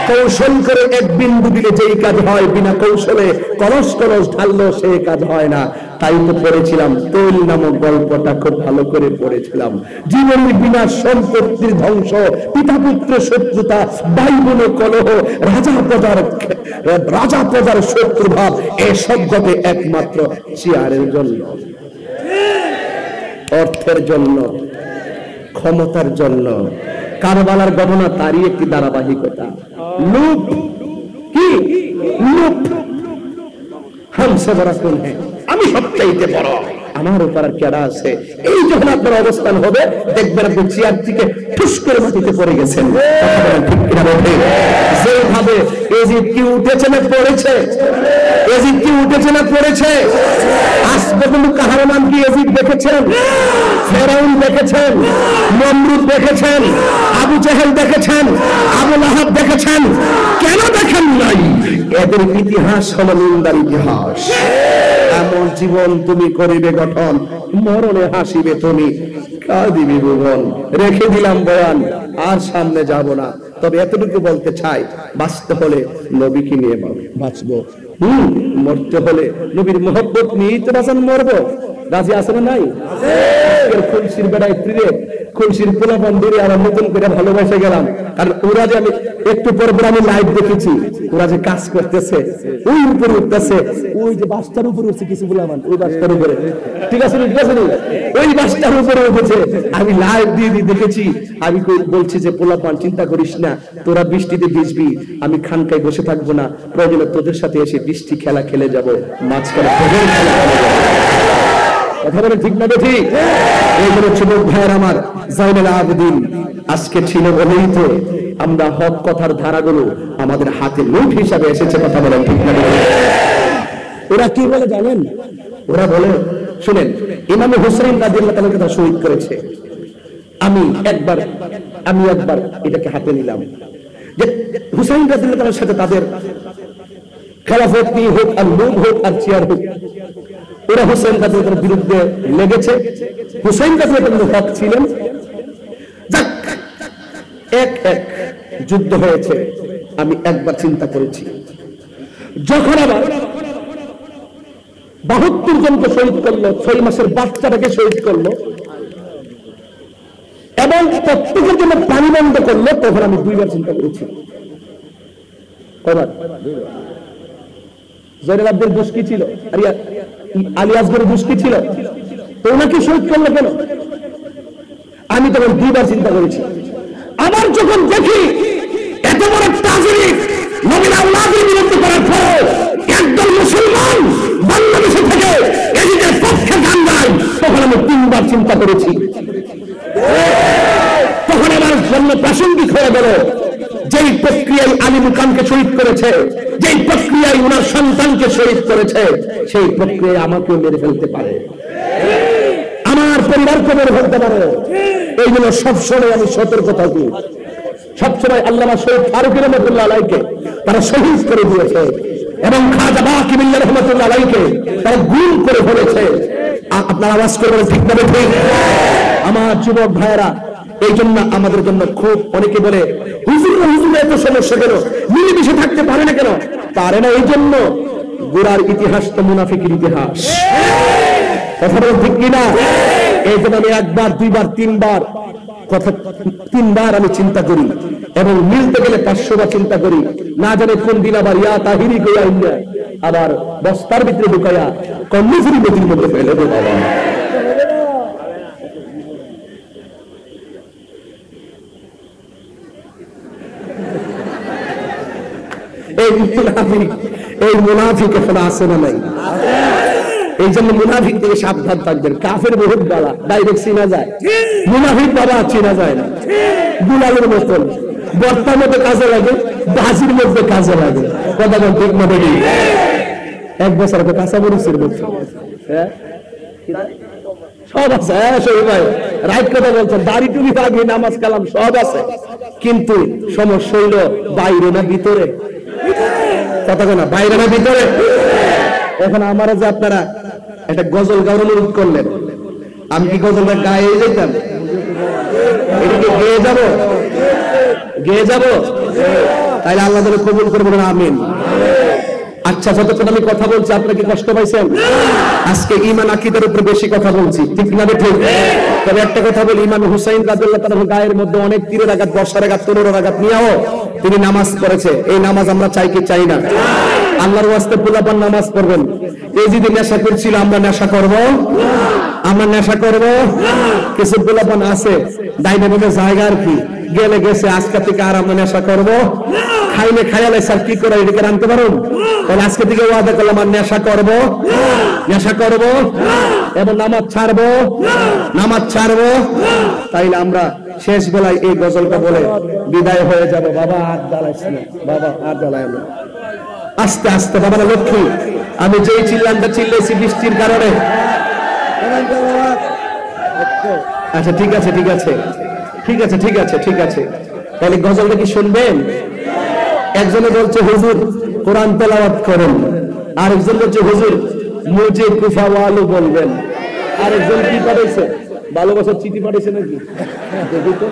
কৌশল করে এক বিন্দু দিলে যেই কাজ হয়, বিনা কৌশলে কলস কলস ঢাললেও সেই কাজ হয় না। তাই তো পড়েছিলাম তৈল নামক গল্পটা, খুব ভালো করে পড়েছিলাম। জীবনের বিনাশ, সম্পত্তির ধ্বংস, পিতা পুত্রের শত্রুতা, ভাই বোনের কলহ, রাজা প্রজার শত্রুভাব, এসব ঘটে একমাত্র চেয়ারের জন্য, অর্থের জন্য, ক্ষমতার জন্য। কারবালার ঘটনা তারই একটি ধারাবাহিকতা। লুট কি লুট, হামসে বড় কোন হ্যাঁ, আমি সবচাইতে বড়, আমার উপর আর কেডা আছে। এই যখন আপনার অবস্থান হবে, দেখবেন আপনি চেয়ার থেকে ঠুস করে মাটিতে পড়ে গেছেন। ঠিক কিনা বলতে? যেভাবে এজিদ কি উঠেছে না পড়েছে, এজিদ কি উঠেছে না পড়েছে? আজ পর্যন্ত কাহার নাম কি এজিদ দেখেছেন? ফেরাউন দেখেছেন, নমরুদ দেখেছেন, আবু জেহেল দেখেছেন, আবু লাহাব দেখেছেন? কেন দেখেন নাই? এদের ইতিহাস হলো নিন্দার ইতিহাস। এমন জীবন তুমি করিবে গঠন, মরণে হাসিবে তুমি। কাদিবি ভুবন, রেখে দিলাম বয়ান, আর সামনে যাব না। তবে এতটুকু বলতে চাই, বাঁচতে হলে নবীকে নিয়ে বাঁচবো, মরতে হলে নবীর মহব্বত নিয়েই তো বাঁচান, মরবো। রাজি আছে না নাই? খুলশির বেড়ায় ফিরে খুলশির পোলা বন্ধুরে আবার নতুন করে ভালোবাসে গেলাম। কারণ ওরা যে, আমি একটু পর আমি লাইভ দেখেছি, ওরা যে কাজ করতেছে, ওই উপরে উঠতেছে, ওই যে বাসটার উপরে উঠছে কিছু বলামান, ওই বাসটার উপরে, ঠিক আছে ঠিক আছে, ওই বাসটার উপরে উঠেছে। আমি লাইভ দিয়ে দেখেছি। আমি বলছি যে পোলাপান, চিন্তা করিস না, তোরা বৃষ্টিতে ভিজবি, আমি খানকায় বসে থাকবো না, প্রয়োজনে তোদের সাথে এসে বৃষ্টি খেলা খেলে যাবো, মাঝখানে খেলা খেলে যাবো। কথা বলে ঠিক না ঠিক? এই হলো যুবক ভাইয়ের আমার, জাইনুল আবেদিন আজকে ছিল বলেই তো আমরা হক কথার ধারাগুলো আমাদের হাতে নোট হিসাবে এসেছে। কথা বলেন ঠিক না? ওরা কি বলে জানেন? ওরা বলে, শুনেন, ইমাম হুসাইন রাদিয়াল্লাহু তাআলা কথা শহীদ করেছে। আমি একবার এটাকে হাতে নিলাম যে হুসাইন রাদিয়াল্লাহু তাআলার সাথে তাদের খেলাফত নিয়ে হোক, আর লোভ হোক, আর চেয়ার হোক, ওরা হুসাইন রাদিয়াল্লাহু বিরুদ্ধে লেগেছে। হুসাইন রাদিয়াল্লাহু হক ছিলেন। যাক, এক যুদ্ধ হয়েছে। আমি একবার চিন্তা করেছি, যখন আবার 72 জনকে শহীদ করলো, 6 মাসের বাচ্চাটাকে শহীদ করলো, এবং প্রত্যেকের জন্য পানি বন্ধ করলো, তখন আমি 2বার চিন্তা করেছি। কয়বার? জয়নুল আবদিন দোষ কি ছিল? আলী আসগরের দোষ কি ছিল? তো ওনাকে শহীদ করলো কেন? আমি তখন 2বার চিন্তা করেছি। আবার যখন দেখি এত বড় তাজরিক নবীর আওলাদের বিরুদ্ধে করার পর একদল মুসলমান বাংলাদেশে থেকে এদিকে পক্ষে গান গায়, তখন আমি 3বার চিন্তা করেছি। তখন আমার জন্য প্রাসঙ্গিক হয়ে গেল, যেই প্রক্রিয়ায় আলী মুকামকে শহীদ করেছে, যেই প্রক্রিয়ায় ওনার সন্তানকে শহীদ করেছে, সেই প্রক্রিয়ায় আমাকেও মেরে ফেলতে পারে, আমার পরিবারকে মেরে ফেলতে পারে। এই জন্য সবসময় আমি সতর্ক থাকি। সবসময় আল্লামা শহীদ ফারুক রহমতুল্লাহ আলাইকে তারা শহীদ করে দিয়েছে, এবং খাজা বাকি বিল্লাহ রহমতুল্লাহ আলাইকে তারা গুম করে ফেলেছে। আপনার আওয়াজ করবেন ঠিক না ঠিক? আমার যুবক ভাইয়েরা, এই জন্য আমাদের জন্য খুব, অনেকে বলে হুজুর এত সমস্যা কেন, মিলেমিশে থাকতে পারে না কেন? পারে না এই জন্য গোড়ার ইতিহাস তো মুনাফিকের ইতিহাস। কথা বলেন ঠিক কিনা? এই জন্য আমি 1বার 2বার 3বার কথা, 3বার আমি চিন্তা করি, এবং মিলতে গেলে 500বার চিন্তা করি। না জানে কোন দিন আবার ইয়া তাহিরি কইয়া ইল্লা, আবার বস্তার ভিতরে ঢুকাইয়া কর্ণফুরি নদীর মধ্যে ফেলে দেব। এই মুনাফিক এখন আছে না নাই? এই জন্য মুনাফিক থেকে সাবধান থাকবেন। কাফের বহুত বালা, ডাইরেক্ট চিনা যায়, মুনাফিক বাবা চিনা যায় না। গুলালের মতন বর্তার মধ্যে কাজে লাগে, বাজির মধ্যে কাজে লাগে। কথা বল ঠিক মতো? 1 বছর আগে কাঁচা মরিচের মধ্যে সব আছে। হ্যাঁ সহি ভাই, রাইট কথা বলছেন। দাড়ি টুপি আগে, নামাজ কালাম সব আছে, কিন্তু সমস্যা হইল বাইরে না ভিতরে? কথা না, বাইরে না ভিতরে? এখন আমার যে আপনারা একটা গজল গাওয়ার অনুরোধ করলেন, আমি কি গজলটা গায়ে যেতাম? এটাকে গেয়ে যাব? তাইলে আল্লাহ তাআলা কবুল করবেন, আমিন। আচ্ছা, যতক্ষণ আমি কথা বলছি আপনারা কি কষ্ট পাইছেন? আজকে ঈমান আকীদার উপর বেশি কথা বলছি, ঠিক না ঠিক? তবে একটা কথা বলি, ইমাম হুসাইন রাদিয়াল্লাহু তাআলা গায়ের মধ্যে অনেক তীরের আঘাত, বর্ষার আঘাত, তলোয়ারের আঘাত নিয়েও তিনি নামাজ পড়েছে। এই নামাজ আমরা চাই কি চাই না? আল্লাহর ওয়াস্তে পোলাপান নামাজ পড়বেন। এই যদি নেশা করছিল, আমরা নেশা করব? আমরা নেশা করব? কিছু পোলাপান আছে ডাইনে বামে জায়গা আর কি গেলে গেছে, আজকে থেকে আর আমরা নেশা করব? খাইলে খাইলে স্যার কি করে এদিকে আনতে পারুন? তাহলে আজকে থেকে ওয়াদা করলাম আর নেশা করব, নেশা করব, এবং নামাজ ছাড়বো, নামাজ ছাড়বো। তাইলে আমরা শেষ বেলায় এই গজলটা বলে বিদায় হয়ে যাব। বাবা আর জ্বালাইস না, বাবা আর জ্বালায় না, আস্তে আস্তে। বাবা লক্ষ্মী, আমি যেই চিল্লানটা চিল্লেছি বৃষ্টির কারণে। আচ্ছা ঠিক আছে, ঠিক আছে, ঠিক আছে, ঠিক আছে, ঠিক আছে। তাহলে গজলটা কি শুনবেন? একজনে বলছে হুজুর কোরআন তেলাওয়াত করেন, আরেকজন বলছে হুজুর মুজে কুফাওয়ালু বলবেন, আরেকজন কি করেছে ভালোবাসার চিঠি পাঠিয়েছে নাকি দেখি তো।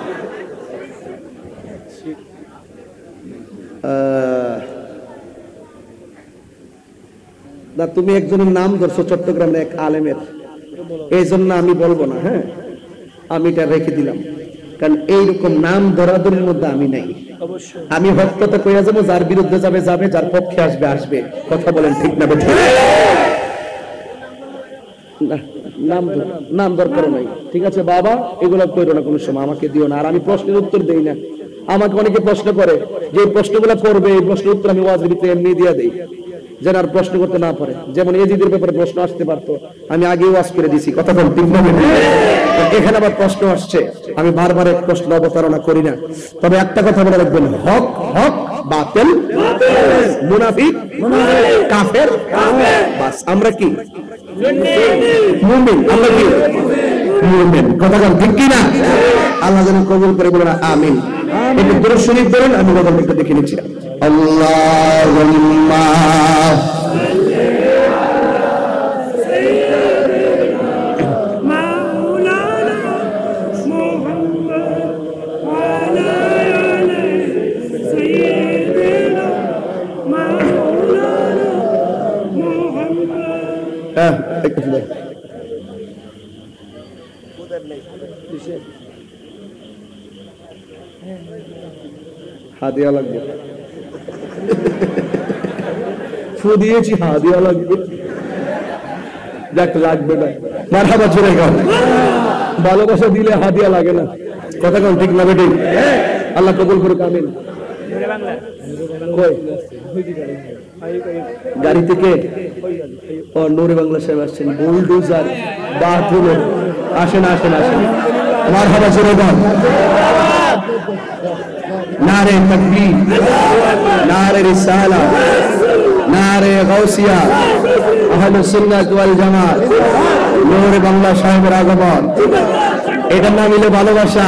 না তুমি একজনের নাম ধরছো চট্টগ্রামের এক আলেমের, এই জন্য আমি বলবো না। হ্যাঁ আমি এটা রেখে দিলাম, কারণ এইরকম নাম ধরাধরির মধ্যে আমি নাই। আমি হক কথা কইয়া যাবো, যার বিরুদ্ধে যাবে যাবে, যার পক্ষে আসবে আসবে। কথা বলেন ঠিক না বেঠিক? নাম দরকার নাই, ঠিক আছে বাবা, এগুলো কইরো না কোনো সময়, আমাকে দিও না। আর আমি প্রশ্নের উত্তর দেই না। আমাকে অনেকে প্রশ্ন করে, যে প্রশ্নগুলো করবে এই প্রশ্নের উত্তর আমি ওয়াজের ভিতরে এমনি দিয়া দেই, যেন আর প্রশ্ন করতে না পারে। যেমন এজিদের ব্যাপারে প্রশ্ন আসতে পারতো, আমি আগেই ওয়াজ করে দিছি। কথা বল ঠিক না? এখানে আবার প্রশ্ন আসছে, আমি বারবার এক প্রশ্ন অবতারণা করি না। তবে একটা কথা বলে রাখবেন, হক হক, বাতিল মুনাফিক কাফের। বাস আমরা কি মুমিন, আমরা কি মুমিন। কথা বল ঠিক কি না? আল্লাহ যেন কবুল করে বলেন আমিন। একটু দরুদ শরীফ পড়েন, আমি গজল একটু দেখে নিচ্ছি। আল্লাহুম্মা হাদিয়া লাগবে, ফু দিয়েছি, হাদিয়া লাগবে। যাক লাগবে না, মারহাবা চলে গেল। ভালোবাসা দিলে হাদিয়া লাগে না। কথা কোন ঠিক না বেটি? আল্লাহ কবুল করুক আমিন। গাড়ি থেকে ও নূরে বাংলা সাহেব আসছেন, বুলডোজার বাথরুমে। আসেন আসেন আসেন, মারহাবা চলে গেল। नारे तकबीर, नारे रिसाला, नारे गौसिया, अहले सुन्नत ওয়াল জামাত, নূরে বাংলা সাহেবের আগমন। এটার নাম হলো ভালোবাসা।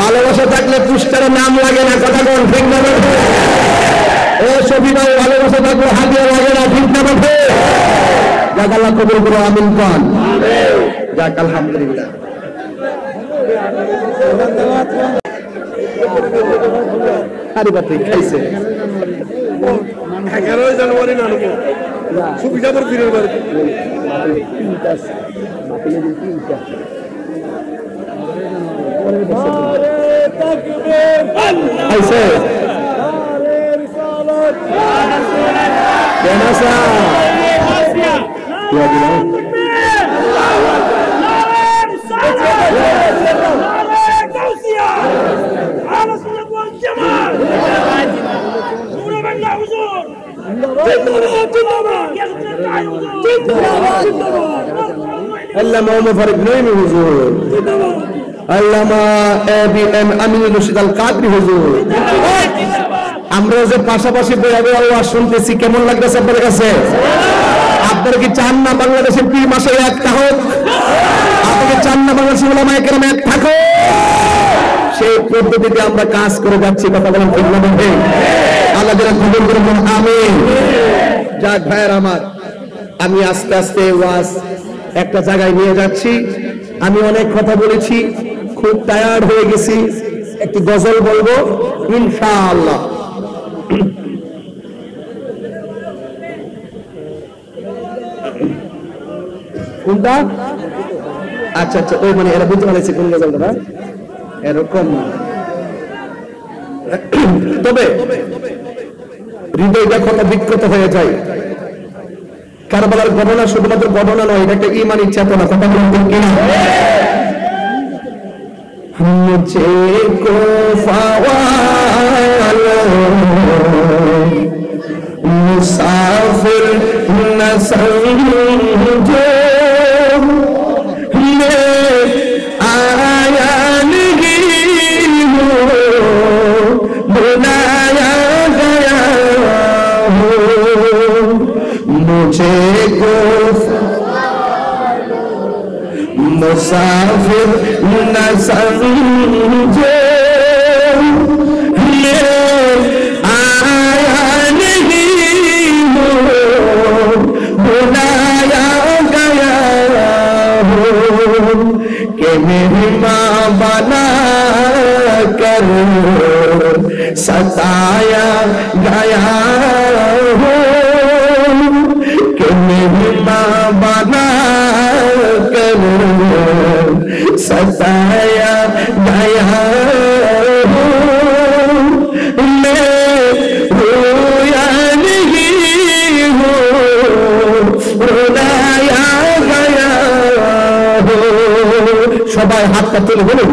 ভালোবাসা থাকলে পুষ্টারের নাম লাগে না। কথা বল ঠিক না? ও সবই ভাই, ভালোবাসা থাকলে হাদিয়া লাগে না। ঠিক না? যাক আল্লাহ কবুল করো আমিন কোন। যাক আলহামদুলিল্লাহ। আরে বাপ রে, খাইছে 11 জানুয়ারি না আনবো সুবিধার ফিরের বাড়ি খাইছে কেনাসা ইয়া দিলাম। আল্লামা ওমর ফারুক নঈমি হুজুর, আল্লামা এবিএম আমিনুর রশিদ আল কাদরি হুজুর। আমরা যে পাশাপাশি বইয়া আওয়াজ শুনতেছি, কেমন লাগতেছে আপনাদের কাছে? আপনারা কি চান না বাংলাদেশের পীর মাসে একটা হোক? আপনারা চান না বাংলাদেশের উলামায়ে কেরাম এক থাকুক? সেই পদ্ধতিতে আমরা কাজ করে যাচ্ছি। কথা বলেন ঠিক না? আল্লাহ যেন কবুল করুন আমিন। যাক ভাইয়ের আমার, আমি আস্তে আস্তে ওয়াজ একটা জায়গায় নিয়ে যাচ্ছি। আমি অনেক কথা বলেছি, খুব টায়ার্ড হয়ে গেছি। একটু গজল বলবো ইনশাআল্লাহ। কোনটা? আচ্ছা আচ্ছা, ওই মানে এরা বুঝতে পারছে কোন গজলটা না? এরকম না, তবে হৃদয়টা কত বিকৃত হয়ে যায়। কারবালার ঘটনা শুধুমাত্র ঘটনা নয়, এটা একটা ঈমানি চেতনা। কথা বলতে কিনা? মুঝে কো ফাওয়ালো মুসাফির না সমঝো, मुसाफिर न समझो, ये आया नहीं हो, बुलाया गया हो। کہ مہمان بنا کر ستایا گیا ہو، کہ مہمان بنا کر ستایا گیا ہو، میں رویا نہیں ہوں رلایا گیا ہو۔ সবাই হাতটা তুলে বলুন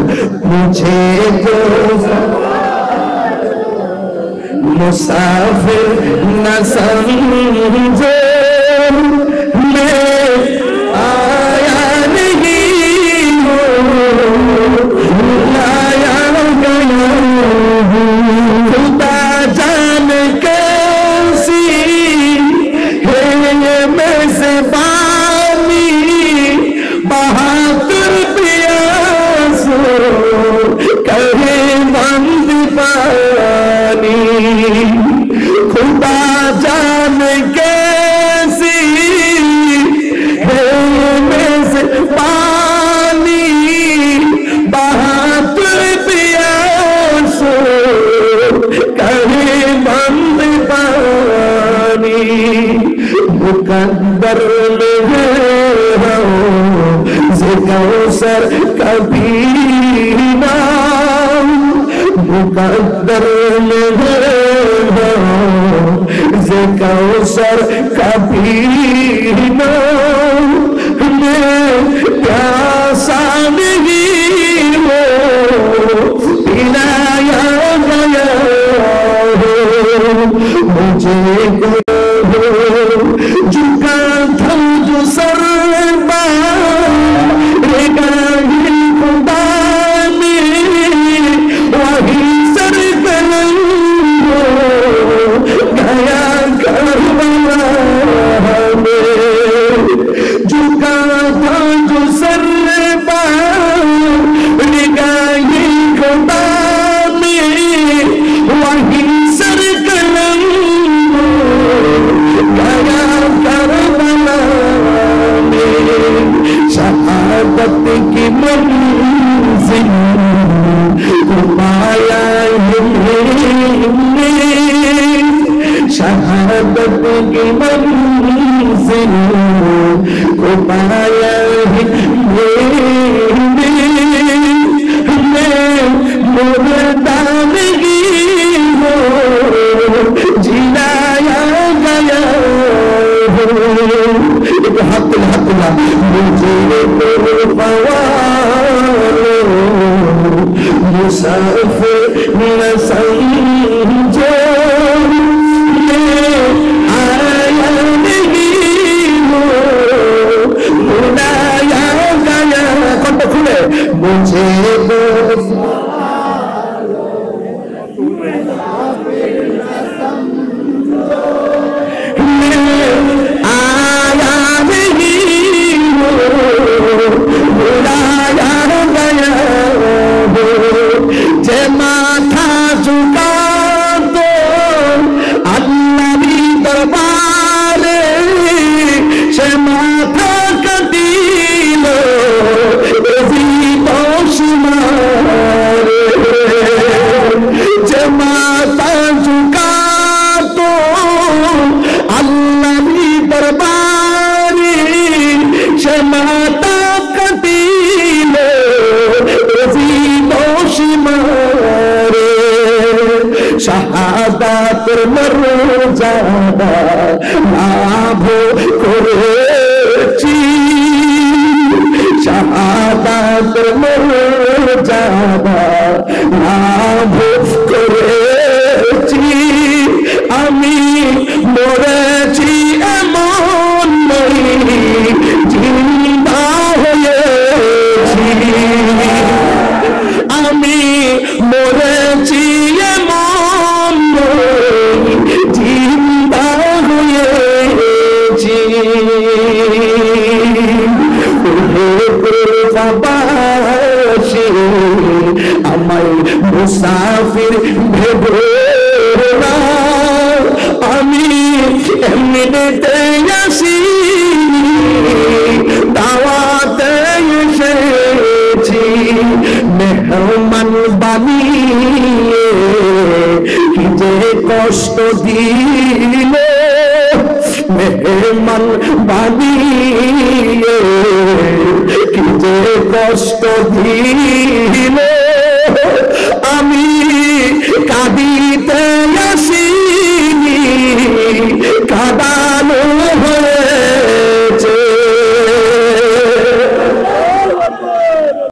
মুঝে তো মুসাফির না সমঝো मैं आया नहीं हूँ लाया गया हूँ। खुदा जान कैसी है ये मेज़बानी बहादुर प्यासो कहे बंद पानी। खुदा जान कैसी है मेज़बानी बहादुर प्यासो कहे बंद पानी। मुकद्दर में है कौसर कभी ना, मुकद्दर में है कौसर कभी ना। मैं प्यासा नहीं हो पिलाया गया हो, मुझे झुका था जो सर की मंजिल को पाया हमने, शहादत की मंजिल को पाया हमने। मुर्दा नहीं हो जिलाया गया हो। एक हाथ मुझे मुसाफिर न समझो मैं आया नहीं हूँ बुलाया गया। कौन खुले मुझे শাহাদাতের মর্যাদা লাভ করেছি, শাহাদাতের মর্যাদা লাভ করেছি। আমি মরেছি এমন নই জিন্দা হয়েছি, আমি মরেছি জিন্দা হয়েছি। আমায় মুসাফির ভেবে না, আমি এমনিতে আসি দাওয়াতে এসেছি। কষ্ট দিলে মেহমান বানিয়ে, কি যে কষ্ট দিলে